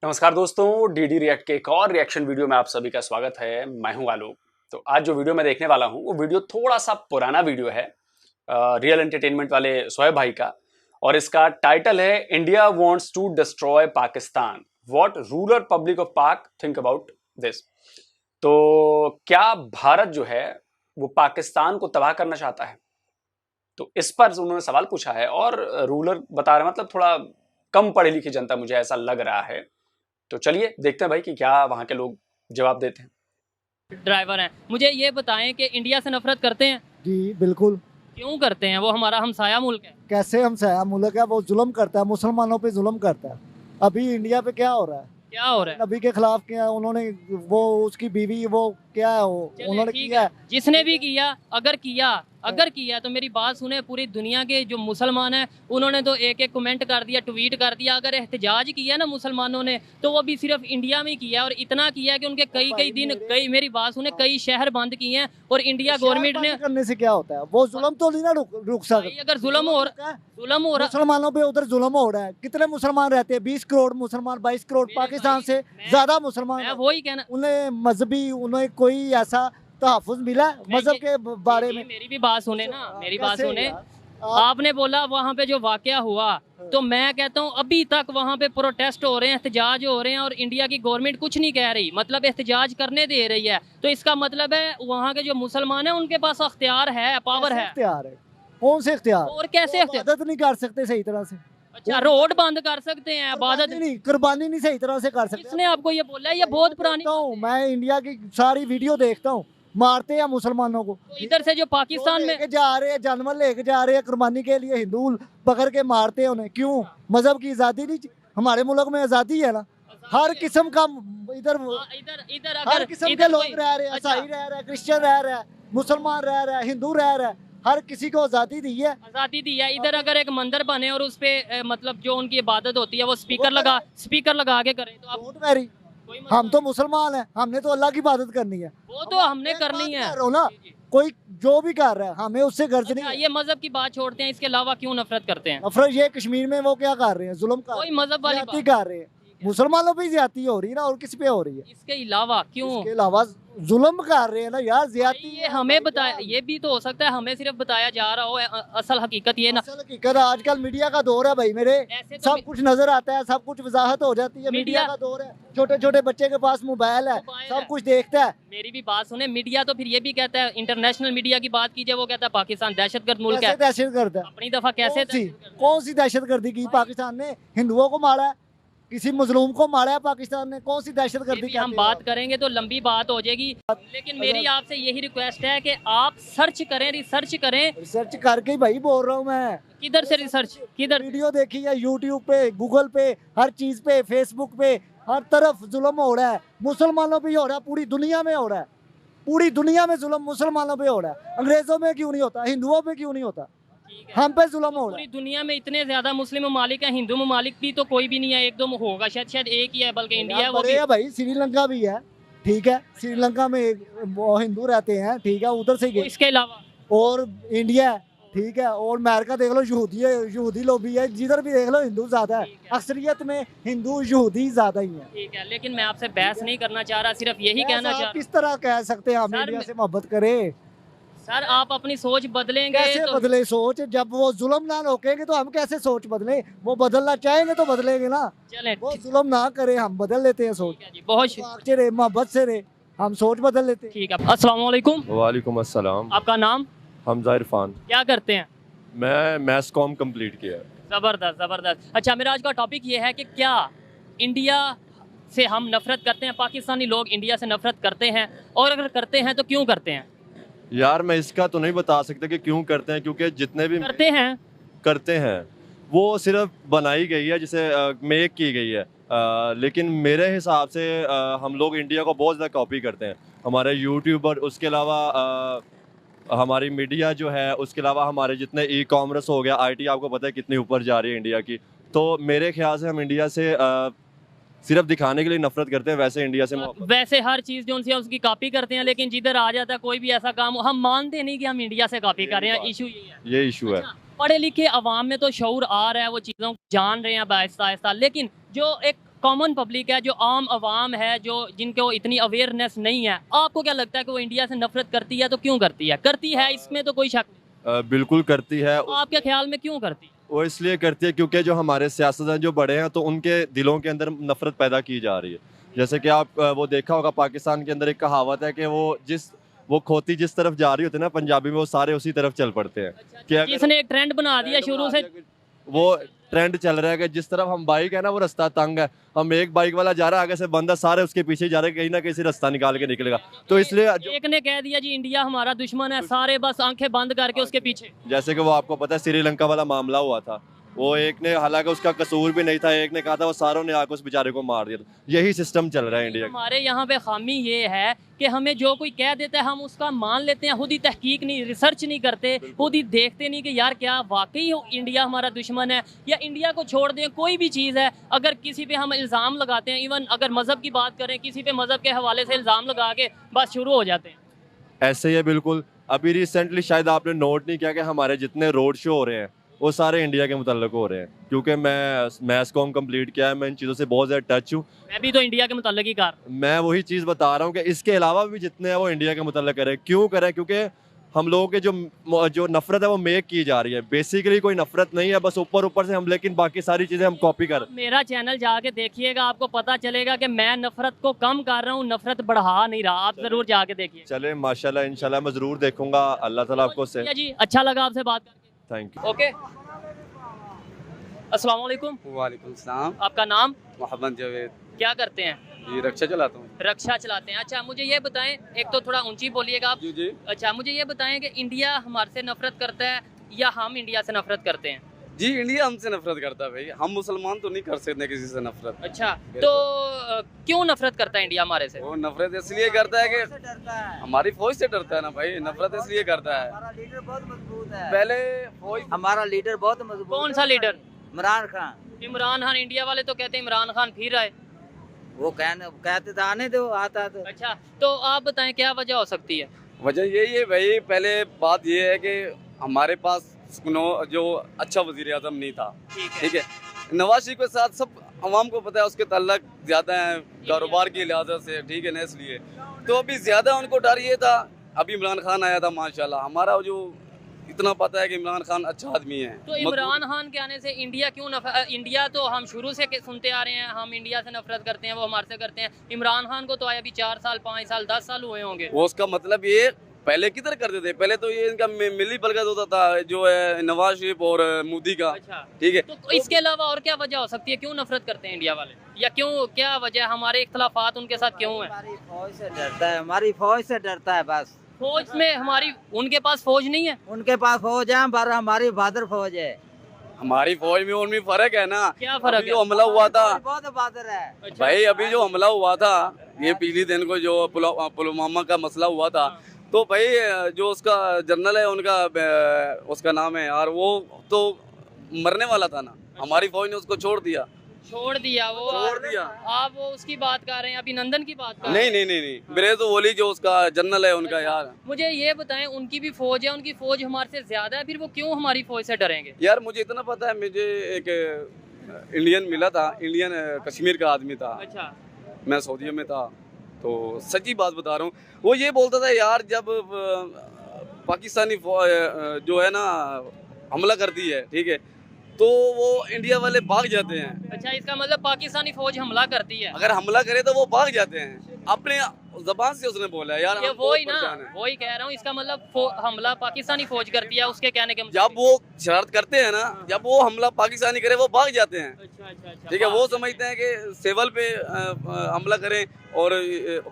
नमस्कार दोस्तों, DD react के एक और रिएक्शन वीडियो में आप सभी का स्वागत है। मैं हूं आलोक। तो आज जो वीडियो मैं देखने वाला हूं वो वीडियो थोड़ा सा पुराना वीडियो है, रियल एंटरटेनमेंट वाले शोएब भाई का, और इसका टाइटल है India wants to destroy Pakistan, what rural public of Pak think about this. तो क्या भारत जो है वो पाकिस्तान को तबाह करना चाहता है? तो इस पर उन्होंने सवाल पूछा है और रूरल बता रहे, मतलब थोड़ा कम पढ़ी लिखी जनता, मुझे ऐसा लग रहा है। तो चलिए देखते हैं भाई कि क्या वहां के लोग जवाब देते हैं। ड्राइवर हैं, मुझे ये बताएं कि इंडिया से नफरत करते हैं? जी बिल्कुल। क्यों करते हैं? वो हमारा हमसाया मुल्क है। कैसे हमसाया मुल्क है? वो जुल्म करता है, मुसलमानों पे जुल्म करता है। अभी इंडिया पे क्या हो रहा है? क्या हो रहा है? नबी के खिलाफ क्या उन्होंने, वो उसकी बीवी, वो क्या है, वो उन्होंने किया है। जिसने भी किया, अगर किया तो मेरी बात सुने, पूरी दुनिया के जो मुसलमान हैं उन्होंने तो एक एक कमेंट कर दिया, ट्वीट कर दिया। अगर एहतजाज किया ना मुसलमानों ने तो वो भी सिर्फ इंडिया में किया, और इतना किया कि उनके कई दिन, मेरी बात सुने, कई शहर बंद किए हैं। और इंडिया गवर्नमेंट ने करने से क्या होता है? वो जुल्म तो नहीं ना रुक सकता। अगर जुल्म हो रहा, मुसलमानों पे उधर जुल्म हो रहा है। कितने मुसलमान रहते हैं? 20 करोड़ मुसलमान, 22 करोड़ पाकिस्तान से ज्यादा मुसलमान। वही कहना, उन्हें मजहबी, उन्हें कोई ऐसा तहफ़्फ़ुज़ मिला मजहब के बारे में? मेरी भी बात सुने ना, मेरी बात सुने। आपने बोला वहाँ पे जो वाकया हुआ, तो मैं कहता हूँ अभी तक वहाँ पे प्रोटेस्ट हो रहे हैं, एहतजाज हो रहे हैं, और इंडिया की गवर्नमेंट कुछ नहीं कह रही, मतलब एहतजाज करने दे रही है। तो इसका मतलब है वहाँ के जो मुसलमान हैं उनके पास अख्तियार है, पावर है। कौन से इख्तियार? और कैसे इबादत नहीं कर सकते सही तरह से? अच्छा, रोड बंद कर सकते हैं, इबादत नहीं, कुर्बानी नहीं सही तरह से कर सकते। किसने आपको ये बोला है? ये बहुत पुरानी। मैं इंडिया की सारी वीडियो देखता हूँ, मारते हैं मुसलमानों को। तो इधर से जो पाकिस्तान में जा रहे हैं, जानवर लेके जा रहे हैं कुर्बानी के लिए, हिंदू पकड़ के मारते हैं उन्हें। क्यों? मजहब की आजादी नहीं? हमारे मुल्क में आजादी है ना, हर किस्म का इधर हर किस्म के लोग रह रहे हैं। ईसाई रह रहा है, क्रिश्चियन रह रहा है, मुसलमान रह रहा है, हिंदू रह रहा है, हर किसी को आजादी दी है। इधर अगर एक मंदिर बने और उस पे मतलब जो उनकी इबादत होती है वो स्पीकर लगा के करें तो आप, हम तो मुसलमान हैं, हमने तो अल्लाह की इबादत करनी है। वो तो हमने करनी है ना। कोई जो भी कर रहा है हमें उससे गर्ज नहीं है। ये मजहब की बात छोड़ते हैं, इसके अलावा क्यों नफरत करते हैं? नफरत ये कश्मीर में वो क्या कर रहे हैं? जुल्म कर, कोई मजहब वाली बात कर रहे हैं। मुसलमानों पे ज्यादती हो रही है ना, और किस पे हो रही है? इसके अलावा क्यों? इसके अलावा जुल्म कर रहे हैं ना यार, ज्यादती। ये हमें बताया, ये भी तो हो सकता है हमें सिर्फ बताया जा रहा हो, असल हकीकत ये ना। असल हकीकत आजकल मीडिया का दौर है भाई मेरे, तो सब कुछ नजर आता है, सब कुछ वजाहत हो जाती है। मीडिया का दौर है, छोटे छोटे बच्चे के पास मोबाइल है, सब कुछ देखता है। मेरी भी बात सुने, मीडिया तो फिर ये भी कहता है, इंटरनेशनल मीडिया की बात कीजिए, वो कहता है पाकिस्तान दहशतगर्द मुल्क है। दहशतगर्द है अपनी दफा कैसे? कौन सी दहशतगर्दी की? पाकिस्तान ने हिंदुओं को मारा है, किसी मजलूम को मारा है पाकिस्तान ने? कौन सी दहशतगर्दी? हम बात करेंगे तो लंबी बात हो जाएगी, लेकिन मेरी आपसे यही रिक्वेस्ट है कि आप सर्च करें, रिसर्च करके ही भाई बोल रहा हूँ मैं। किधर से रिसर्च? किधर? वीडियो देखी है यूट्यूब पे, गूगल पे, हर चीज पे, फेसबुक पे, हर तरफ जुल्म हो रहा है। मुसलमानों पे हो रहा है, पूरी दुनिया में हो रहा है, पूरी दुनिया में जुल्म मुसलमानों पे हो रहा है। अंग्रेजों में क्यों नहीं होता? हिंदुओं पे क्यों नहीं होता? हम पे जुल्म हो रहा है। पूरी दुनिया में इतने ज्यादा मुस्लिम ममालिक हैं, हिंदू ममालिक भी तो कोई भी नहीं है, एक दो होगा शायद एक ही है, बल्कि इंडिया है वो भी। भाई श्रीलंका भी है, ठीक है, श्रीलंका में हिंदू रहते हैं, ठीक है, उधर से। इसके अलावा और इंडिया है, ठीक है, और अमेरिका देख लो, यहूदी लोग भी है, जिधर भी देख लो हिंदू ज्यादा है। अक्सरियत में हिंदू यहूदी ज्यादा ही है। ठीक है, लेकिन मैं आपसे बहस नहीं करना चाह रहा, सिर्फ यही कहना चाह रहा। किस तरह कह सकते हैं हम इंडिया से मोहब्बत करें? सर आप अपनी सोच बदलेंगे? कैसे बदले सोच? जब वो जुल्म ना रोकेंगे तो हम कैसे सोच बदले? वो बदलना चाहेंगे तो बदलेंगे ना। चलें, वो जुल्म ना करे, हम बदल लेते हैं सोच। बहुत मोहब्बत से रहे, हम सोच बदल लेते हैं। ठीक है। अस्सलाम वालेकुम। वालेकुम अस्सलाम। आपका नाम? हमजा इरफान। क्या करते हैं? मैं मैथ्स कॉम कंप्लीट किया। जबरदस्त। अच्छा, मेरा आज का टॉपिक ये है कि क्या इंडिया से हम नफरत करते हैं, पाकिस्तानी लोग इंडिया से नफरत करते हैं, और अगर करते हैं तो क्यों करते हैं? यार मैं इसका तो नहीं बता सकता कि क्यों करते हैं, क्योंकि जितने भी करते हैं वो सिर्फ बनाई गई है, जिसे मेक की गई है। लेकिन मेरे हिसाब से हम लोग इंडिया को बहुत ज़्यादा कॉपी करते हैं। हमारे यूट्यूबर, उसके अलावा हमारी मीडिया जो है, उसके अलावा हमारे जितने ई कॉमर्स हो गया, IT आपको पता है कितनी ऊपर जा रही है इंडिया की। तो मेरे ख्याल से हम इंडिया से सिर्फ दिखाने के लिए नफरत करते हैं, वैसे इंडिया से वैसे हर चीज जो उनसे उसकी कॉपी करते हैं, लेकिन जिधर आ जाता है कोई भी ऐसा काम, हम मानते नहीं कि हम इंडिया से कॉपी कर रहे हैं। इशू ये इशू है। पढ़े लिखे अवाम में तो शऊर आ रहा है, वो चीज़ों को जान रहे हैं आहिस्ता आहिस्ता, लेकिन जो एक कॉमन पब्लिक है, जो आम आवाम है, जो जिनको इतनी अवेयरनेस नहीं है, आपको क्या लगता है कि वो इंडिया से नफरत करती है? तो क्यों करती है? करती है, इसमें तो कोई शक नहीं। बिल्कुल करती है। तो आपके ख्याल में क्यों करती है? वो इसलिए करती है क्योंकि जो हमारे सियासतदान जो बड़े हैं तो उनके दिलों के अंदर नफरत पैदा की जा रही है। जैसे कि आप वो देखा होगा, पाकिस्तान के अंदर एक कहावत है कि वो खोती जिस तरफ जा रही होती है ना पंजाबी में, वो सारे उसी तरफ चल पड़ते हैं। कि अगर इसने एक ट्रेंड बना दिया शुरू से। वो ट्रेंड चल रहा है कि जिस तरफ हम बाइक है ना वो रास्ता तंग है, हम एक बाइक वाला जा रहा है, आगे से बंदा सारे उसके पीछे जा रहे हैं, कहीं ना कहीं से रास्ता निकाल के निकलेगा। तो इसलिए एक ने कह दिया जी इंडिया हमारा दुश्मन है, सारे बस आंखें बंद करके उसके पीछे। जैसे कि वो आपको पता है श्रीलंका वाला मामला हुआ था, वो एक ने, हालांकि उसका कसूर भी नहीं था, एक ने कहा था, वो सारों ने आकर उस बेचारे को मार दिया। यही सिस्टम चल रहा है इंडिया का। हमारे यहाँ पे खामी ये है कि हमें जो कोई कह देता है हम उसका मान लेते हैं, खुद ही तहकीक नहीं, रिसर्च नहीं करते, खुद ही देखते नहीं कि यार क्या वाकई इंडिया हमारा दुश्मन है, या इंडिया को छोड़ दें कोई भी चीज़ है, अगर किसी पे हम इल्ज़ाम लगाते हैं, इवन अगर मज़हब की बात करें, किसी पे मज़हब के हवाले से इल्ज़ाम लगा के बस शुरू हो जाते हैं। ऐसे ही है बिल्कुल। अभी रिसेंटली शायद आपने नोट नहीं किया कि हमारे जितने रोड शो हो रहे हैं वो सारे इंडिया के मुतल्लिक हो रहे हैं, क्योंकि मैं मैथ्स कॉम कंप्लीट किया है, मैं इन चीज़ों से बहुत ज़्यादा टच हूँ। मैं भी तो इंडिया के मुतल्लिक ही कार। मैं वही चीज़ बता रहा हूँ कि इसके अलावा भी जितने हैं वो इंडिया के मुतल्लिक करें। क्यों करें? क्योंकि हम लोगों के जो नफरत है वो मेक की जा रही है। बेसिकली कोई नफरत नहीं है, बस ऊपर ऊपर से हम, लेकिन बाकी सारी चीज़ें हम कॉपी कर। मेरा चैनल जाके देखिएगा, आपको पता चलेगा कि मैं नफरत को कम कर रहा हूँ, नफरत बढ़ा नहीं रहा। आप जरूर जाके देखिए। चले माशाल्लाह, इंशाल्लाह मैं ज़रूर देखूंगा। अल्लाह ताला आपको से। जी अच्छा लगा आपसे बात करके। Thank you. ओके, अस्सलाम वालेकुम। वालेकुम सलाम। आपका नाम? मोहम्मद जावेद। क्या करते हैं? ये रक्षा चलाता हूँ। रक्षा चलाते हैं। अच्छा मुझे ये बताएं, एक तो थोड़ा ऊंची बोलिएगा आप। जी जी। अच्छा मुझे ये बताएं कि इंडिया हमारे से नफरत करता है या हम इंडिया से नफरत करते हैं? जी इंडिया हमसे नफरत करता है भाई, हम मुसलमान तो नहीं कर सकते किसी से नफरत। अच्छा तो क्यों नफरत करता है इंडिया हमारे से? वो नफरत इसलिए करता है कि हमारी फौज से डरता है ना भाई, नफरत इसलिए करता है। हमारा लीडर बहुत मजबूत है। पहले फौज, हमारा लीडर बहुत मजबूत। कौन सा लीडर? इमरान खान। इमरान खान। इंडिया वाले तो कहते हैं इमरान खान फिर आए। वो कहते तो आने दो, आता तो। अच्छा तो आप बताएं क्या वजह हो सकती है? वजह यही है भाई, पहले बात ये है कि हमारे पास जो अच्छा वजीर आजम नहीं था। ठीक है, नवाज शरीफ के साथ सब अवाम को पता है उसके ताल्लुक ज़्यादा है कारोबार की लिहाज से। ठीक है ना, इसलिए तो अभी ज़्यादा उनको डर ये था। अभी इमरान खान आया था, माशाल्लाह हमारा जो इतना पता है कि इमरान खान अच्छा आदमी है। तो इमरान खान के आने से इंडिया क्यों इंडिया तो हम शुरू से सुनते आ रहे हैं, हम इंडिया से नफरत करते हैं, वो हमारे से करते हैं। इमरान खान को तो आए अभी 4 साल 5 साल 10 साल हुए होंगे। वो उसका मतलब ये पहले किधर करते थे, पहले तो ये इनका मिली भगत होता था जो है नवाज शरीफ और मोदी का। अच्छा ठीक है, तो इसके अलावा और क्या वजह हो सकती है, क्यों नफरत करते हैं इंडिया वाले, या क्यों, क्या वजह, हमारे इख्तलाफात उनके साथ क्यों है? हमारी फौज से डरता है, हमारी फौज से डरता है बस। फौज में हमारी, उनके पास फौज नहीं है? उनके पास फौज है पर हमारी बहादुर फौज है। हमारी फौज में उनमें फर्क है ना। क्या फर्क अभी है? जो हमला हुआ था बहुत बहादुर है। अच्छा, भाई, अभी जो हमला हुआ था ये पिछले दिन को जो पुलवामा का मसला हुआ था, तो भाई जो उसका जनरल है उनका उसका नाम है यार, वो तो मरने वाला था ना, हमारी फौज ने उसको छोड़ दिया। छोड़ दिया वो? छोड़ दिया। आप वो उसकी बात कर रहे हैं, अभिनंदन की बात कर रहे नहीं हैं? नहीं नहीं नहीं, मेरे तो बोली जो उसका जनरल है उनका यार। मुझे ये बताएं, उनकी भी फौज है, उनकी फौज हमारे से ज्यादा है, फिर वो क्यों हमारी फौज से डरेंगे? यार मुझे इतना पता है, मुझे एक इंडियन मिला था, इंडियन कश्मीर का आदमी था। अच्छा, मैं सऊदीया में था, तो सच्ची बात बता रहा हूँ। वो ये बोलता था यार, जब पाकिस्तानी जो है ना हमला करती है, ठीक है, तो वो इंडिया वाले भाग जाते हैं। अच्छा इसका मतलब पाकिस्तानी फौज हमला करती है? अगर हमला करे तो वो भाग जाते हैं। अपने जबान से उसने बोला है यार, ये हम वही बहुत ना, परेशान हैं। वही कह रहा हूँ, इसका मतलब हमला पाकिस्तानी फौज करती है, उसके कहने के जब वो शरारत करते हैं ना, जब वो हमला पाकिस्तानी करे वो भाग जाते हैं। अच्छा अच्छा अच्छा, ठीक है, वो समझते हैं कि सिविल पे हमला करें और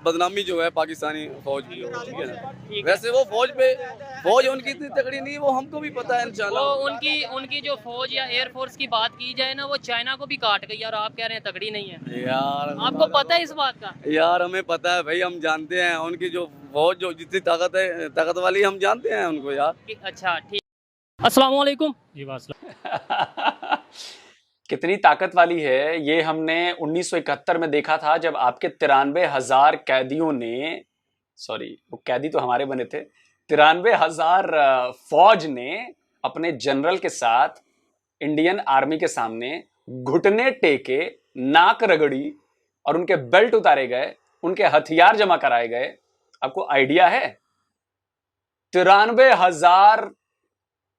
बदनामी जो है पाकिस्तानी फौज की हो। ठीक है ना, ठीक है। वैसे वो फौज उनकी इतनी तगड़ी नहीं, वो हमको भी पता है वो इंशाल्लाह। उनकी जो फौज या एयरफोर्स की बात की जाए ना, वो चाइना को भी काट गई, और आप कह रहे हैं तगड़ी नहीं है। यार आपको पता है इस बात का? यार हमें पता है भाई, हम जानते हैं उनकी जो फौज जो जितनी ताकत है, ताकत वाली, हम जानते हैं उनको यार। अच्छा ठीक। अस्सलाम वालेकुम जी। कितनी ताकत वाली है ये हमने 1971 में देखा था, जब आपके 93,000 कैदियों ने, सॉरी वो कैदी तो हमारे बने थे, 93,000 फौज ने अपने जनरल के साथ इंडियन आर्मी के सामने घुटने टेके नाक रगड़ी और उनके बेल्ट उतारे गए, उनके हथियार जमा कराए गए। आपको आइडिया है? 93,000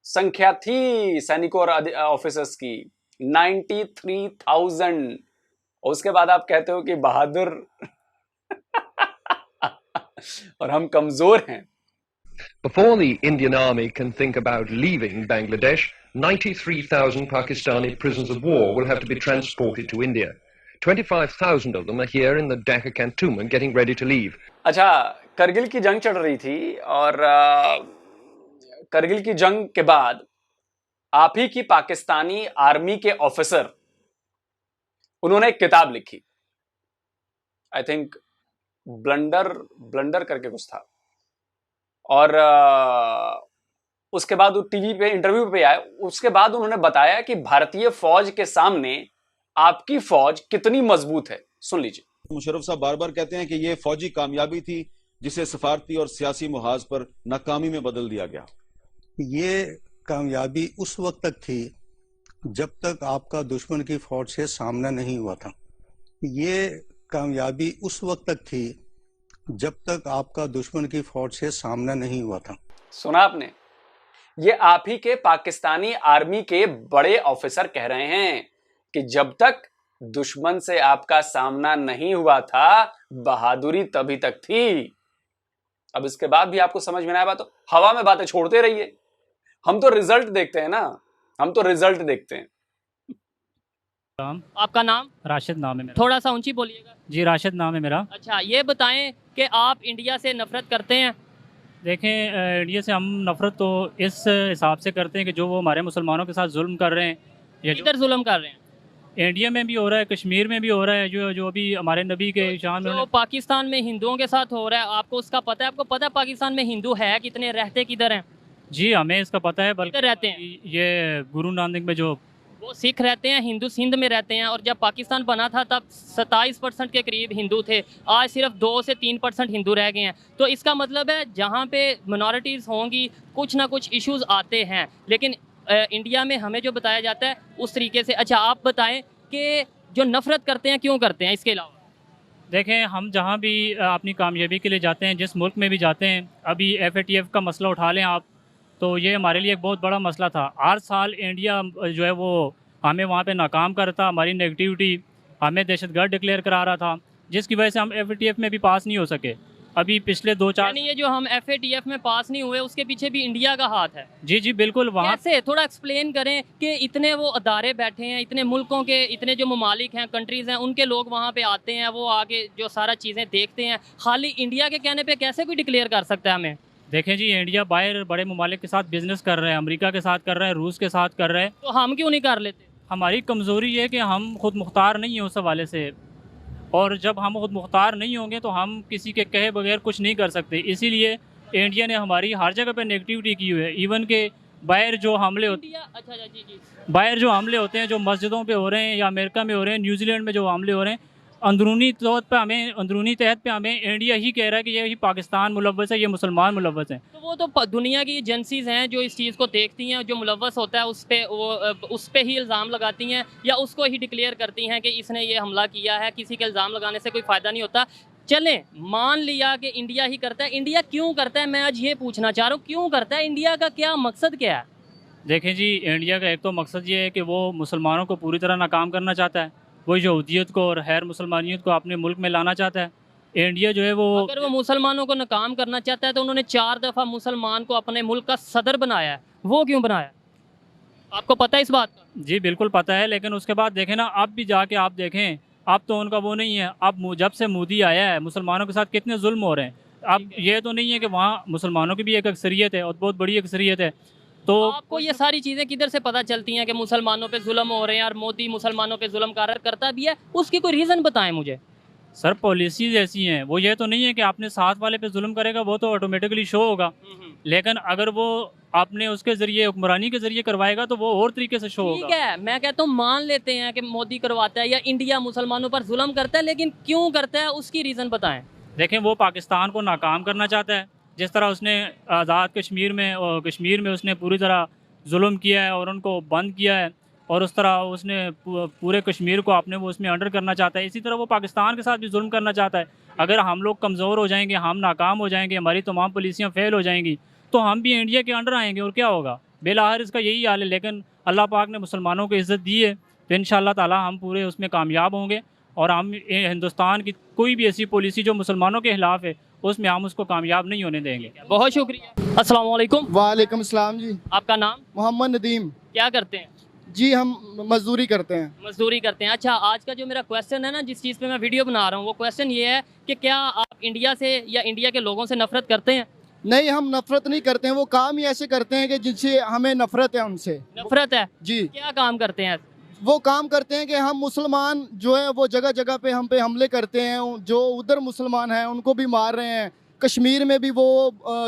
संख्या थी सैनिकों और ऑफिसर्स की, 93,000। और उसके बाद आप कहते हो कि बहादुर और हम कमजोर हैं। Before the Indian army can think about leaving Bangladesh, 93,000 Pakistani prisoners of war will have to be transported to India. 25,000 of them are here in the Dhaka cantonment getting ready to leave. अच्छा, करगिल की जंग चल रही थी और करगिल की जंग के बाद आप ही की पाकिस्तानी आर्मी के ऑफिसर, उन्होंने एक किताब लिखी, आई थिंक ब्लंडर करके कुछ था, और उसके बाद वो टीवी पे इंटरव्यू पे आए। उसके बाद उन्होंने बताया कि भारतीय फौज के सामने आपकी फौज कितनी मजबूत है। सुन लीजिए। मुशर्रफ साहब बार बार कहते हैं कि ये फौजी कामयाबी थी जिसे सफारती और सियासी मुहाज पर नाकामी में बदल दिया गया। ये कामयाबी उस वक्त तक थी जब तक आपका दुश्मन की फौज से सामना नहीं हुआ था। ये कामयाबी उस वक्त तक थी जब तक आपका दुश्मन की फौज से सामना नहीं हुआ था। सुना आपने? ये आप ही के पाकिस्तानी आर्मी के बड़े ऑफिसर कह रहे हैं कि जब तक दुश्मन से आपका सामना नहीं हुआ था, बहादुरी तभी तक थी। अब इसके बाद भी आपको समझ में ना आया तो हवा में बातें छोड़ते रहिए। हम तो रिजल्ट देखते हैं ना, हम तो रिजल्ट देखते हैं। आपका नाम? राशिद नाम है मेरा। थोड़ा सा ऊंची बोलिएगा। जी, राशिद नाम है मेरा। अच्छा, ये बताएं कि आप इंडिया से नफरत करते हैं? देखें, इंडिया से हम नफरत तो इस हिसाब से करते हैं कि जो वो हमारे मुसलमानों के साथ जुल्म कर रहे हैं, या किधर जुल्म कर रहे हैं? इंडिया में भी हो रहा है, कश्मीर में भी हो रहा है, जो अभी हमारे नबी के शान में पाकिस्तान में हिंदुओं के साथ हो रहा है, आपको उसका पता है? आपको पता है पाकिस्तान में हिंदू है कितने, रहते किधर हैं? जी, हमें इसका पता है। बल्कि रहते हैं ये गुरु नानक में जो वो सिख रहते हैं, हिंदू सिंध में रहते हैं। और जब पाकिस्तान बना था तब 27% के करीब हिंदू थे, आज सिर्फ 2 से 3% हिंदू रह गए हैं। तो इसका मतलब है जहाँ पे मिनॉरिटीज़ होंगी कुछ ना कुछ इश्यूज आते हैं, लेकिन इंडिया में हमें जो बताया जाता है उस तरीके से। अच्छा, आप बताएं कि जो नफरत करते हैं क्यों करते हैं? इसके अलावा देखें, हम जहाँ भी अपनी कामयाबी के लिए जाते हैं, जिस मुल्क में भी जाते हैं, अभी FATF का मसला उठा लें आप, तो ये हमारे लिए एक बहुत बड़ा मसला था। हर साल इंडिया जो है वो हमें वहाँ पे नाकाम करता, हमारी नेगेटिविटी हमें दहशतगर्द डिक्लेयर करा रहा था, जिसकी वजह से हम FATF में भी पास नहीं हो सके। अभी पिछले 2-4 ये जो हम FATF में पास नहीं हुए उसके पीछे भी इंडिया का हाथ है। जी जी बिल्कुल। वहाँ से थोड़ा एक्सप्लेन करें कि इतने वो अदारे बैठे हैं, इतने मुल्कों के, इतने जो ममालिक हैं, कंट्रीज़ हैं, उनके लोग वहाँ पे आते हैं, वो आगे जो सारा चीज़ें देखते हैं। खाली इंडिया के कहने पे कैसे कोई डिक्लेयर कर सकता है हमें? देखें जी, इंडिया बाहर बड़े ममालिक के साथ बिजनेस कर रहा है, अमेरिका के साथ कर रहा है, रूस के साथ कर रहा है, तो हम क्यों नहीं कर लेते? हमारी कमज़ोरी है कि हम खुद मुख्तार नहीं हैं उस हवाले से, और जब हम खुद मुख्तार नहीं होंगे तो हम किसी के कहे बगैर कुछ नहीं कर सकते। इसीलिए इंडिया ने हमारी हर जगह पे नेगेटिविटी की हुई है। इवन के बाहर जो हमले होते हैं, बाहर जो हमले होते हैं, जो मस्जिदों पे हो रहे हैं या अमेरिका में हो रहे हैं, न्यूजीलैंड में जो हमले हो रहे हैं, अंदरूनी तौर पर हमें, अंदरूनी तहत पे हमें इंडिया ही कह रहा है कि ये पाकिस्तान मुलव्वस है, ये मुसलमान मुलव्वस हैं। तो वो तो दुनिया की एजेंसीज हैं जो इस चीज़ को देखती हैं, जो मुलव्वस होता है उस पे ही इल्ज़ाम लगाती हैं या उसको ही डिक्लेयर करती हैं कि इसने ये हमला किया है। किसी के इल्ज़ाम लगाने से कोई फ़ायदा नहीं होता। चलें, मान लिया कि इंडिया ही करता है। इंडिया क्यों करता है, मैं आज ये पूछना चाह रहा हूँ, क्यों करता है? इंडिया का क्या मकसद क्या है? देखें जी, इंडिया का एक तो मकसद ये है कि वो मुसलमानों को पूरी तरह नाकाम करना चाहता है, वो यहूदियत को और गैर मुसलमानियत को अपने मुल्क में लाना चाहता है। इंडिया जो है वो, अगर वो मुसलमानों को नाकाम करना चाहता है तो उन्होंने 4 दफ़ा मुसलमान को अपने मुल्क का सदर बनाया है। वो क्यों बनाया? आपको पता है इस बात का? जी बिल्कुल पता है, लेकिन उसके बाद देखें ना, अब भी जाके आप देखें, अब तो उनका वो नहीं है। अब जब से मोदी आया है, मुसलमानों के साथ कितने जुल्म हो रहे हैं। अब ये तो नहीं है कि वहाँ मुसलमानों की भी एक अक्सरियत है और बहुत बड़ी अक्सरियत है। तो आपको ये सारी चीज़ें किधर से पता चलती हैं कि मुसलमानों पे जुल्म हो रहे हैं और मोदी मुसलमानों पे जुल्म करता भी है? उसकी कोई रीज़न बताएं मुझे। सर, पॉलिसीज ऐसी हैं, वो ये तो नहीं है कि आपने साथ वाले पे जुल्म करेगा वो तो ऑटोमेटिकली शो होगा, लेकिन अगर वो आपने उसके ज़रिए हुक्मरानी के ज़रिए करवाएगा तो वो और तरीके से शो होगा। ठीक है, मैं कहता हूँ मान लेते हैं कि मोदी करवाता है या इंडिया मुसलमानों पर जुल्म करता है, लेकिन क्यों करता है उसकी रीज़न बताएं। देखें, वो पाकिस्तान को नाकाम करना चाहता है। जिस तरह उसने आज़ाद कश्मीर में और कश्मीर में उसने पूरी तरह जुल्म किया है और उनको बंद किया है, और उस तरह उसने पूरे कश्मीर को अपने वो उसमें अंडर करना चाहता है। इसी तरह वो पाकिस्तान के साथ भी जुल्म करना चाहता है। अगर हम लोग कमज़ोर हो जाएंगे, हम नाकाम हो जाएंगे, हमारी तमाम पॉलिसियाँ फेल हो जाएंगी, तो हम भी इंडिया के अंडर आएंगे और क्या होगा। बेलाखिर इसका यही हाल है। लेकिन अल्लाह पाक ने मुसलमानों को इज़्ज़त दी है, तो इंशाअल्लाह ताला हम पूरे उसमें कामयाब होंगे और हम हिंदुस्तान की कोई भी ऐसी पॉलिसी जो मुसलमानों के खिलाफ है उसमें हम उसको कामयाब नहीं होने देंगे। बहुत शुक्रिया। अस्सलाम वालेकुम। वालेकुम सलाम जी। आपका नाम? मोहम्मद नदीम। क्या करते हैं? जी हम मजदूरी करते हैं। मजदूरी करते हैं। अच्छा, आज का जो मेरा क्वेश्चन है ना, जिस चीज़ पे मैं वीडियो बना रहा हूँ, वो क्वेश्चन ये है कि क्या आप इंडिया से या इंडिया के लोगों से नफरत करते हैं? नहीं, हम नफरत नहीं करते हैं। वो काम ही ऐसे करते हैं कि जिनसे हमें नफरत है उनसे। नफरत है जी। क्या काम करते हैं? वो काम करते हैं कि हम मुसलमान जो है वो जगह जगह पे हम पे हमले करते हैं। जो उधर मुसलमान हैं उनको भी मार रहे हैं। कश्मीर में भी वो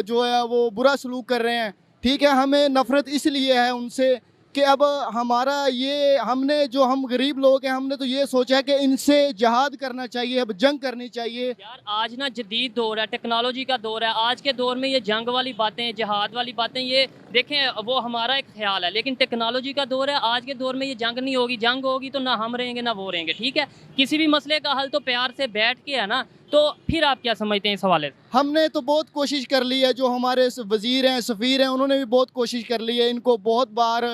जो है वो बुरा सलूक कर रहे हैं। ठीक है, हमें नफरत इसलिए है उनसे कि अब हमारा ये हमने जो हम गरीब लोग हैं, हमने तो ये सोचा है कि इनसे जहाद करना चाहिए, अब जंग करनी चाहिए। यार आज ना जदीद दौर है, टेक्नोलॉजी का दौर है। आज के दौर में ये जंग वाली बातें, जहाद वाली बातें, ये देखें वो हमारा एक ख्याल है, लेकिन टेक्नोलॉजी का दौर है। आज के दौर में ये जंग नहीं होगी। जंग होगी तो ना हम रहेंगे ना वो रहेंगे। ठीक है, किसी भी मसले का हल तो प्यार से बैठ के है ना। तो फिर आप क्या समझते हैं इस हवाले से? हमने तो बहुत कोशिश कर ली है। जो हमारे वजीर हैं, सफ़ीर हैं, उन्होंने भी बहुत कोशिश कर ली है। इनको बहुत बार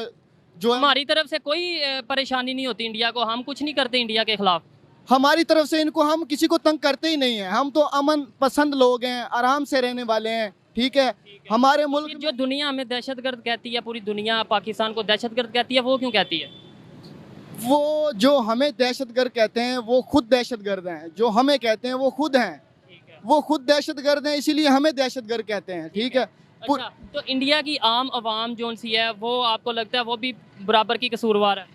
जो हमारी तरफ से कोई परेशानी नहीं होती इंडिया को, हम कुछ नहीं करते इंडिया के खिलाफ। हमारी तरफ से इनको हम किसी को तंग करते ही नहीं है। हम तो अमन पसंद लोग हैं, आराम से रहने वाले हैं। ठीक है, हमारे मुल्क जो दुनिया हमें दहशतगर्द कहती है, पूरी दुनिया पाकिस्तान को दहशतगर्द कहती है, वो क्यों कहती है? वो जो हमें दहशतगर्द कहते हैं वो खुद दहशतगर्द हैं। जो हमें कहते हैं वो खुद हैं, वो खुद दहशतगर्द हैं, इसीलिए हमें दहशतगर्द कहते हैं। ठीक है। अच्छा, तो इंडिया की आम आवाम जो सी है वो आपको लगता है वो भी बराबर की कसूरवार है?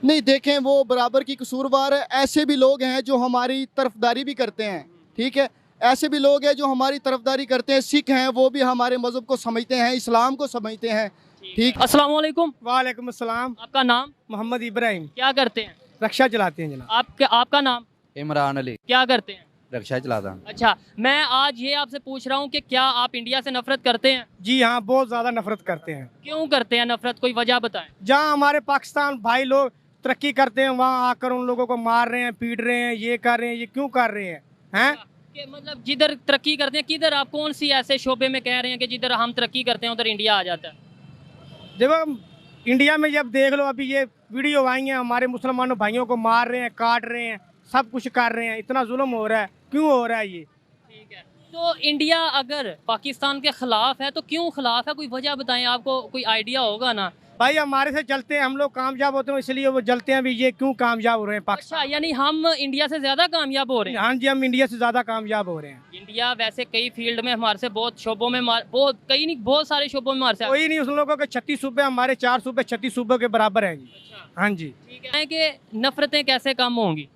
नहीं, देखें वो बराबर की कसूरवार है। ऐसे भी लोग हैं जो हमारी तरफदारी भी करते हैं। ठीक है, ऐसे भी लोग हैं जो हमारी तरफदारी करते हैं। सिख हैं, वो भी हमारे मजहब को समझते हैं, इस्लाम को समझते हैं। ठीक। अस्सलाम वालेकुम। वालेकुम अस्सलाम। आपका नाम? मोहम्मद इब्राहिम। क्या करते हैं? रक्षा चलाते हैं जनाब। आपका नाम? इमरान अली। क्या करते हैं? रक्षा चलाता हूँ। अच्छा, मैं आज ये आपसे पूछ रहा हूँ कि क्या आप इंडिया से नफरत करते हैं? जी हाँ, बहुत ज़्यादा नफरत करते हैं। क्यों करते हैं नफरत, कोई वजह बताएं। जहाँ हमारे पाकिस्तान भाई लोग तरक्की करते हैं वहाँ आकर उन लोगों को मार रहे हैं, पीट रहे हैं, ये कर रहे हैं, ये क्यों कर रहे हैं? कि मतलब जिधर तरक्की करते हैं, किधर आप कौन सी ऐसे शोबे में कह रहे हैं कि जिधर हम तरक्की करते हैं उधर इंडिया आ जाता है? देखो इंडिया में जब देख लो, अभी ये वीडियो आई है, हमारे मुसलमानों भाइयों को मार रहे हैं, काट रहे हैं, सब कुछ कर रहे हैं। इतना जुल्म हो रहा है, क्यों हो रहा है ये? ठीक है, तो इंडिया अगर पाकिस्तान के खिलाफ है तो क्यों खिलाफ है, कोई वजह बताएं। आपको कोई आइडिया होगा ना। भाई हमारे से जलते हैं, हम लोग कामयाब होते हैं इसलिए वो जलते हैं। भी ये क्यों कामयाब हो रहे हैं पाकिस्तान? अच्छा, यानी हम इंडिया से ज्यादा कामयाब हो रहे हैं? हाँ जी, हम इंडिया से ज्यादा कामयाब हो रहे हैं। इंडिया वैसे कई फील्ड में हमारे से बहुत शोबों में बहुत कई नहीं, बहुत सारे शोबों में हमारे से कोई नहीं। उस लोगों के 36 सूबे, हमारे 4 सूबे 36 सूबों के बराबर हैं जी। हाँ जी। ठीक है कि नफरतें कैसे कम होंगी?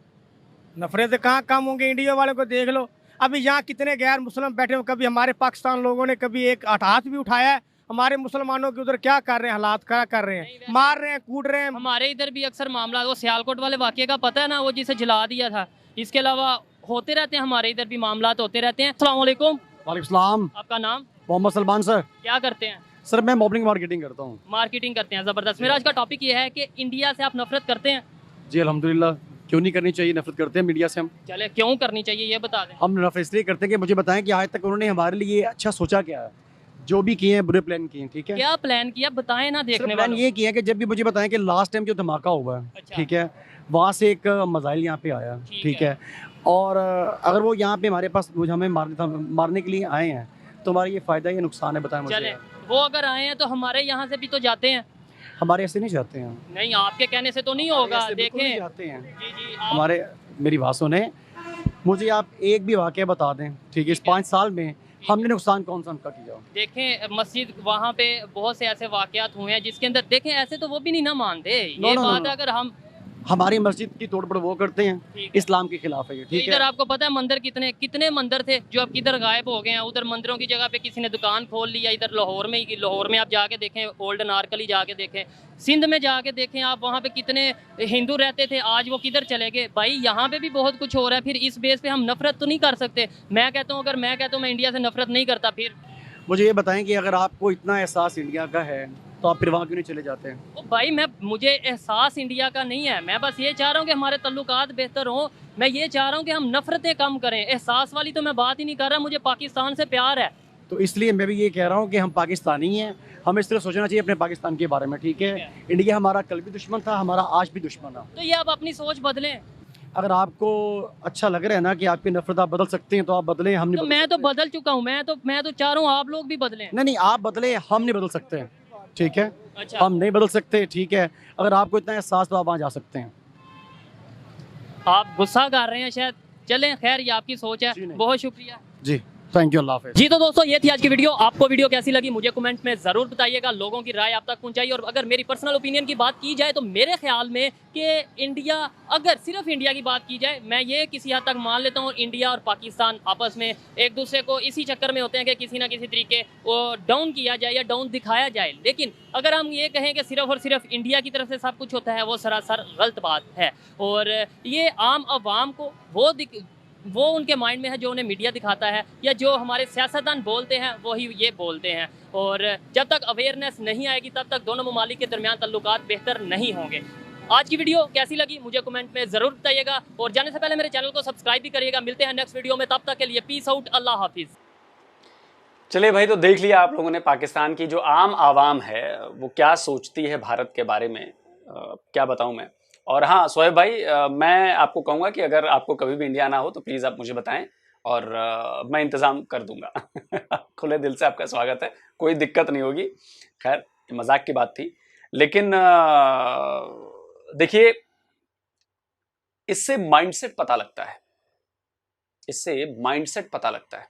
नफरतें कहाँ कम होंगी? इंडिया वालों को देख लो, अभी यहाँ कितने गैर मुस्लिम बैठे हो। कभी हमारे पाकिस्तान लोगों ने कभी एक हाथ भी उठाया है हमारे मुसलमानों के उधर? क्या कर रहे हैं, हालात क्या कर रहे हैं? मार रहे हैं, कूट रहे हैं। हमारे इधर भी अक्सर मामला, वो सियालकोट वाले वाक़े का पता है ना, वो जिसे जला दिया था। इसके अलावा होते रहते हैं, हमारे इधर भी मामला होते रहते हैं। अस्सलाम वालेकुम। वालेकुम सलाम। आपका नाम? मोहम्मद सलमान सर। क्या करते हैं सर? मैं मोबलिंग मार्केटिंग करता हूँ। मार्केटिंग करते हैं, ज़बरदस्त। मेरा आज का टॉपिक ये है कि इंडिया से आप नफरत करते हैं? जी अल्हम्दुलिल्लाह, क्यों नहीं करनी चाहिए, नफरत करते हैं मीडिया से हम। चले, क्यों करनी चाहिए ये बता दें। हम नफरत इसलिए करते हैं कि मुझे बताएं कि आज तक उन्होंने हमारे लिए अच्छा सोचा क्या है। जो भी किए हैं बुरे प्लान किए हैं। ठीक है, क्या प्लान किया बताएं ना देखने प्लान ये किया कि जब भी मुझे बताएं कि लास्ट टाइम जो धमाका हुआ है, ठीक है, वहाँ से एक मिसाइल यहाँ पे आया। ठीक है, और अगर वो यहाँ पे हमारे पास हमें मारने के लिए आए हैं तो हमारा ये फ़ायदा या नुकसान है, बताएं मुझे। वो अगर आए हैं तो हमारे यहाँ से भी तो जाते हैं। हमारे ऐसे नहीं जाते हैं। नहीं, आपके कहने से तो नहीं होगा। देखें जाते हैं जी, हमारे, मेरी बात सुने, मुझे आप एक भी वाक़या बता दें, ठीक है, इस 5 साल में हमने नुकसान कौन सा उनका किया? देखें मस्जिद वहाँ पे बहुत से ऐसे वाक़यात हुए हैं जिसके अंदर, देखें ऐसे तो वो भी नहीं ना मानते। ये बात है, अगर हम हमारी मस्जिद की तोड़ फोड़ वो करते हैं, इस्लाम के खिलाफ है ये। ठीक है, इधर आपको पता है मंदिर कितने मंदिर थे जो अब किधर गायब हो गए हैं। उधर मंदिरों की जगह पे किसी ने दुकान खोल लिया। इधर लाहौर में आप जाके देखें, ओल्ड नारकली जाके देखें, सिंध में जाके देखें आप, वहाँ पे कितने हिंदू रहते थे, आज वो किधर चले गए। भाई यहाँ पे भी बहुत कुछ हो रहा है। फिर इस बेस पे हम नफरत तो नहीं कर सकते। मैं कहता हूँ, अगर मैं कहता हूँ मैं इंडिया से नफरत नहीं करता, फिर मुझे ये बताएं कि अगर आपको इतना एहसास इंडिया का है तो आप फिर वहाँ क्यों नहीं चले जाते हैं? ओ भाई मुझे एहसास इंडिया का नहीं है, मैं बस ये चाह रहा हूँ कि हमारे तल्लुकात बेहतर हों। मैं ये चाह रहा हूँ कि हम नफरतें कम करें, एहसास वाली तो मैं बात ही नहीं कर रहा। मुझे पाकिस्तान से प्यार है, तो इसलिए मैं भी ये कह रहा हूँ कि हम पाकिस्तानी हैं, हमें इस तरह सोचना चाहिए अपने पाकिस्तान के बारे में, ठीक है? इंडिया हमारा कल भी दुश्मन था, हमारा आज भी दुश्मन है। तो ये आप अपनी सोच बदलें। अगर आपको अच्छा लग रहा है ना कि आपकी नफरत आप बदल सकते हैं तो आप बदलें, हम नहीं तो बदल मैं सकते। तो बदल चुका हूँ, मैं तो चाह रहा हूँ आप लोग भी बदलें। नहीं, आप बदले, हम नहीं बदल सकते, ठीक है? अच्छा। हम नहीं बदल सकते, ठीक है? अगर आपको इतना एहसास तो आप वहाँ जा सकते हैं। आप गुस्सा कर रहे हैं शायद, चलें खैर, ये आपकी सोच है। बहुत शुक्रिया जी, थैंक यू, अल्लाह हाफिज़। जी तो दोस्तों, ये थी आज की वीडियो। आपको वीडियो कैसी लगी मुझे कमेंट में ज़रूर बताइएगा, लोगों की राय आप तक पहुंचाइए। और अगर मेरी पर्सनल ओपिनियन की बात की जाए तो मेरे ख्याल में कि इंडिया, अगर सिर्फ इंडिया की बात की जाए, मैं ये किसी हद तक मान लेता हूँ इंडिया और पाकिस्तान आपस में एक दूसरे को इसी चक्कर में होते हैं कि किसी ना किसी तरीके वो डाउन किया जाए या डाउन दिखाया जाए। लेकिन अगर हम ये कहें कि सिर्फ और सिर्फ इंडिया की तरफ से सब कुछ होता है, वो सरासर गलत बात है। और ये आम आवाम को वो उनके माइंड में है जो उन्हें मीडिया दिखाता है, या जो हमारे सियासतदान बोलते हैं वही ये बोलते हैं। और जब तक अवेयरनेस नहीं आएगी तब तक दोनों ममालिक के दरमियान तल्लुकात बेहतर नहीं होंगे। आज की वीडियो कैसी लगी मुझे कमेंट में ज़रूर बताइएगा, और जाने से पहले मेरे चैनल को सब्सक्राइब भी करिएगा। मिलते हैं नेक्स्ट वीडियो में, तब तक के लिए पीस आउट, अल्लाह हाफिज़। चलिए भाई, तो देख लिया आप लोगों ने पाकिस्तान की जो आम आवाम है वो क्या सोचती है भारत के बारे में। क्या बताऊं मैं। और हाँ शोएब भाई, मैं आपको कहूँगा कि अगर आपको कभी भी इंडिया आना हो तो प्लीज़ आप मुझे बताएं और मैं इंतज़ाम कर दूंगा। खुले दिल से आपका स्वागत है, कोई दिक्कत नहीं होगी। खैर मजाक की बात थी, लेकिन देखिए इससे माइंडसेट पता लगता है, इससे माइंडसेट पता लगता है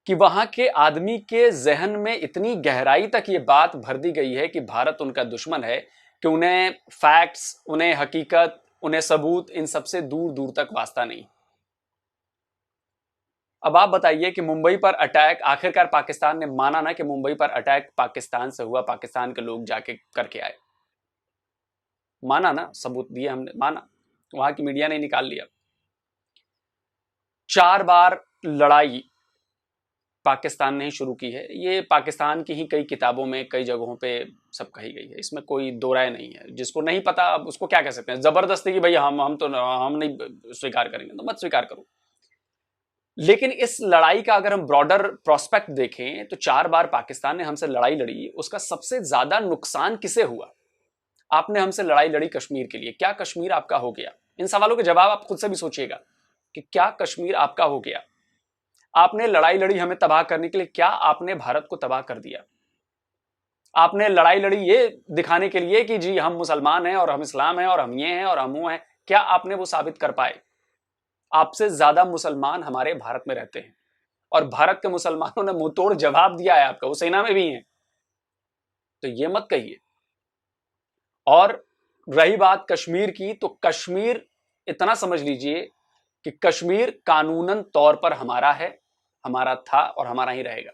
कि वहां के आदमी के जहन में इतनी गहराई तक ये बात भर दी गई है कि भारत उनका दुश्मन है कि उन्हें फैक्ट्स, उन्हें हकीकत, उन्हें सबूत, इन सबसे दूर दूर तक वास्ता नहीं। अब आप बताइए कि मुंबई पर अटैक, आखिरकार पाकिस्तान ने माना ना कि मुंबई पर अटैक पाकिस्तान से हुआ, पाकिस्तान के लोग जाके करके आए, माना ना, सबूत दिए हमने, माना, वहां की मीडिया ने निकाल लिया। 4 बार लड़ाई पाकिस्तान ने ही शुरू की है, ये पाकिस्तान की ही कई किताबों में, कई जगहों पे सब कही गई है, इसमें कोई दो राय नहीं है। जिसको नहीं पता अब उसको क्या कह सकते हैं, जबरदस्ती कि भाई हम नहीं स्वीकार करेंगे, तो मत स्वीकार करो। लेकिन इस लड़ाई का अगर हम ब्रॉडर प्रोस्पेक्ट देखें तो 4 बार पाकिस्तान ने हमसे लड़ाई लड़ी, उसका सबसे ज्यादा नुकसान किसे हुआ? आपने हमसे लड़ाई लड़ी कश्मीर के लिए, क्या कश्मीर आपका हो गया? इन सवालों के जवाब आप खुद से भी सोचिएगा कि क्या कश्मीर आपका हो गया? आपने लड़ाई लड़ी हमें तबाह करने के लिए, क्या आपने भारत को तबाह कर दिया? आपने लड़ाई लड़ी ये दिखाने के लिए कि जी हम मुसलमान हैं और हम इस्लाम हैं और हम ये हैं और हम वो हैं, क्या आपने वो साबित कर पाए? आपसे ज्यादा मुसलमान हमारे भारत में रहते हैं और भारत के मुसलमानों ने मुंहतोड़ जवाब दिया है आपका, वो सेना में भी हैं, तो ये मत कहिए। और रही बात कश्मीर की, तो कश्मीर इतना समझ लीजिए कि कश्मीर कानूनन तौर पर हमारा है, हमारा था और हमारा ही रहेगा।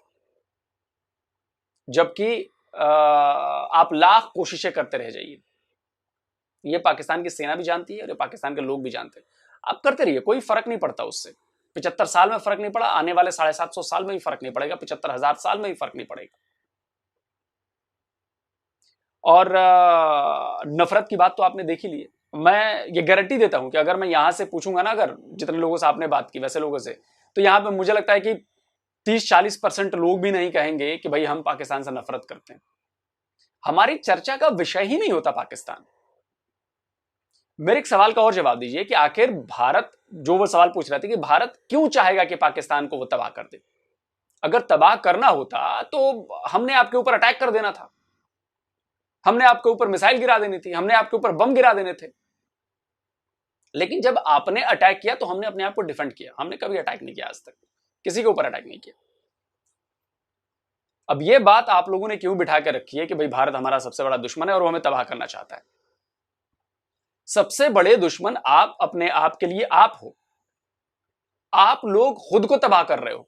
जबकि आप लाख कोशिशें करते रह जाइए, ये पाकिस्तान की सेना भी जानती है और ये पाकिस्तान के लोग भी जानते हैं, आप करते रहिए, कोई फर्क नहीं पड़ता उससे। 75 साल में फर्क नहीं पड़ा, आने वाले 750 साल में भी फर्क नहीं पड़ेगा, 75,000 साल में भी फर्क नहीं पड़ेगा। और नफरत की बात तो आपने देख ही ली है। मैं ये गारंटी देता हूं कि अगर मैं यहां से पूछूंगा ना, अगर जितने लोगों से आपने बात की वैसे लोगों से, तो यहां पे मुझे लगता है कि 30-40% लोग भी नहीं कहेंगे कि भाई हम पाकिस्तान से नफरत करते हैं। हमारी चर्चा का विषय ही नहीं होता पाकिस्तान। मेरे एक सवाल का और जवाब दीजिए कि आखिर भारत, जो वो सवाल पूछ रहे थे कि भारत क्यों चाहेगा कि पाकिस्तान को वो तबाह कर दे? अगर तबाह करना होता तो हमने आपके ऊपर अटैक कर देना था, हमने आपके ऊपर मिसाइल गिरा देनी थी, हमने आपके ऊपर बम गिरा देने थे। लेकिन जब आपने अटैक किया तो हमने अपने आप को डिफेंड किया, हमने कभी अटैक नहीं किया, आज तक किसी के ऊपर अटैक नहीं किया। अब ये बात आप लोगों ने क्यों बिठा के रखी है कि भाई भारत हमारा सबसे बड़ा दुश्मन है और वो हमें तबाह करना चाहता है? सबसे बड़े दुश्मन आप अपने आप के लिए आप हो। आप लोग खुद को तबाह कर रहे हो।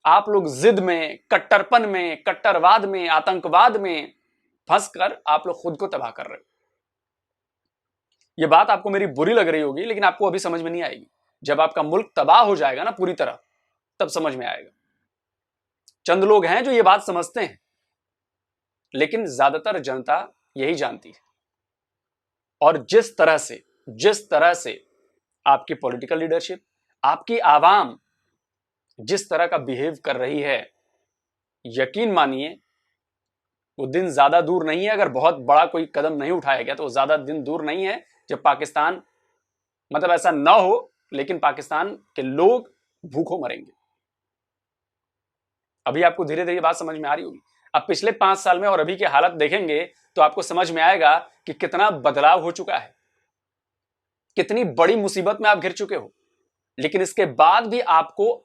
आप लोग जिद में, कट्टरपन में, कट्टरवाद में, आतंकवाद में फंसकर आप लोग खुद को तबाह कर रहे हो। यह बात आपको मेरी बुरी लग रही होगी, लेकिन आपको अभी समझ में नहीं आएगी। जब आपका मुल्क तबाह हो जाएगा ना पूरी तरह, तब समझ में आएगा। चंद लोग हैं जो ये बात समझते हैं, लेकिन ज्यादातर जनता यही जानती है। और जिस तरह से आपकी पॉलिटिकल लीडरशिप, आपकी आवाम जिस तरह का बिहेव कर रही है, यकीन मानिए वो दिन ज्यादा दूर नहीं है। अगर बहुत बड़ा कोई कदम नहीं उठाया गया तो वो ज्यादा दिन दूर नहीं है जब पाकिस्तान, मतलब ऐसा ना हो, लेकिन पाकिस्तान के लोग भूखों मरेंगे। अभी आपको धीरे धीरे बात समझ में आ रही होगी। अब पिछले 5 साल में और अभी की हालत देखेंगे तो आपको समझ में आएगा कि कितना बदलाव हो चुका है, कितनी बड़ी मुसीबत में आप घिर चुके हो। लेकिन इसके बाद भी आपको,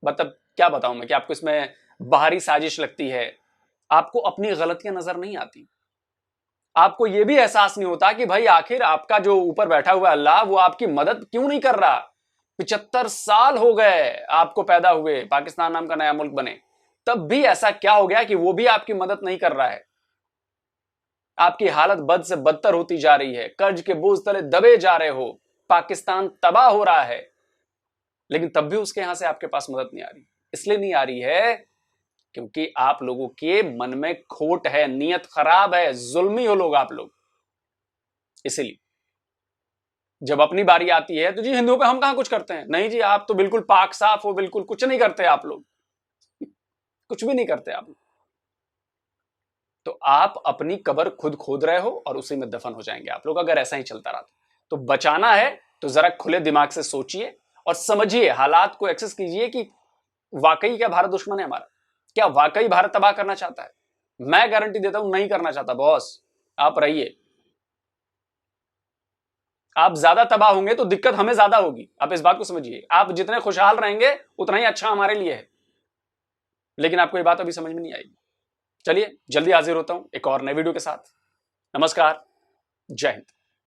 मतलब क्या बताऊं मैं, कि आपको इसमें बाहरी साजिश लगती है, आपको अपनी गलतियां नजर नहीं आती, आपको यह भी एहसास नहीं होता कि भाई आखिर आपका जो ऊपर बैठा हुआ अल्लाह वो आपकी मदद क्यों नहीं कर रहा। 75 साल हो गए आपको पैदा हुए, पाकिस्तान नाम का नया मुल्क बने, तब भी ऐसा क्या हो गया कि वो भी आपकी मदद नहीं कर रहा है। आपकी हालत बद से बदतर होती जा रही है, कर्ज के बोझ तले दबे जा रहे हो, पाकिस्तान तबाह हो रहा है, लेकिन तब भी उसके यहां से आपके पास मदद नहीं आ रही। इसलिए नहीं आ रही है क्योंकि आप लोगों के मन में खोट है, नीयत खराब है, जुल्मी हो लोग आप लोग। इसीलिए जब अपनी बारी आती है तो जी हिंदुओं पे हम कहां कुछ करते हैं, नहीं जी आप तो बिल्कुल पाक साफ हो, बिल्कुल कुछ नहीं करते आप लोग, कुछ भी नहीं करते आप लोग। तो आप अपनी कब्र खुद खोद रहे हो और उसी में दफन हो जाएंगे आप लोग अगर ऐसा ही चलता रहा। तो बचाना है तो जरा खुले दिमाग से सोचिए और समझिए, हालात को एक्सेस कीजिए कि वाकई क्या भारत दुश्मन है हमारा, क्या वाकई भारत तबाह करना चाहता है। मैं गारंटी देता हूं नहीं करना चाहता बॉस, आप रहिए। आप ज्यादा तबाह होंगे तो दिक्कत हमें ज्यादा होगी, आप इस बात को समझिए। आप जितने खुशहाल रहेंगे उतना ही अच्छा हमारे लिए है, लेकिन आपको ये बात अभी समझ में नहीं आएगी। चलिए जल्दी हाजिर होता हूं एक और नए वीडियो के साथ। नमस्कार, जय हिंद।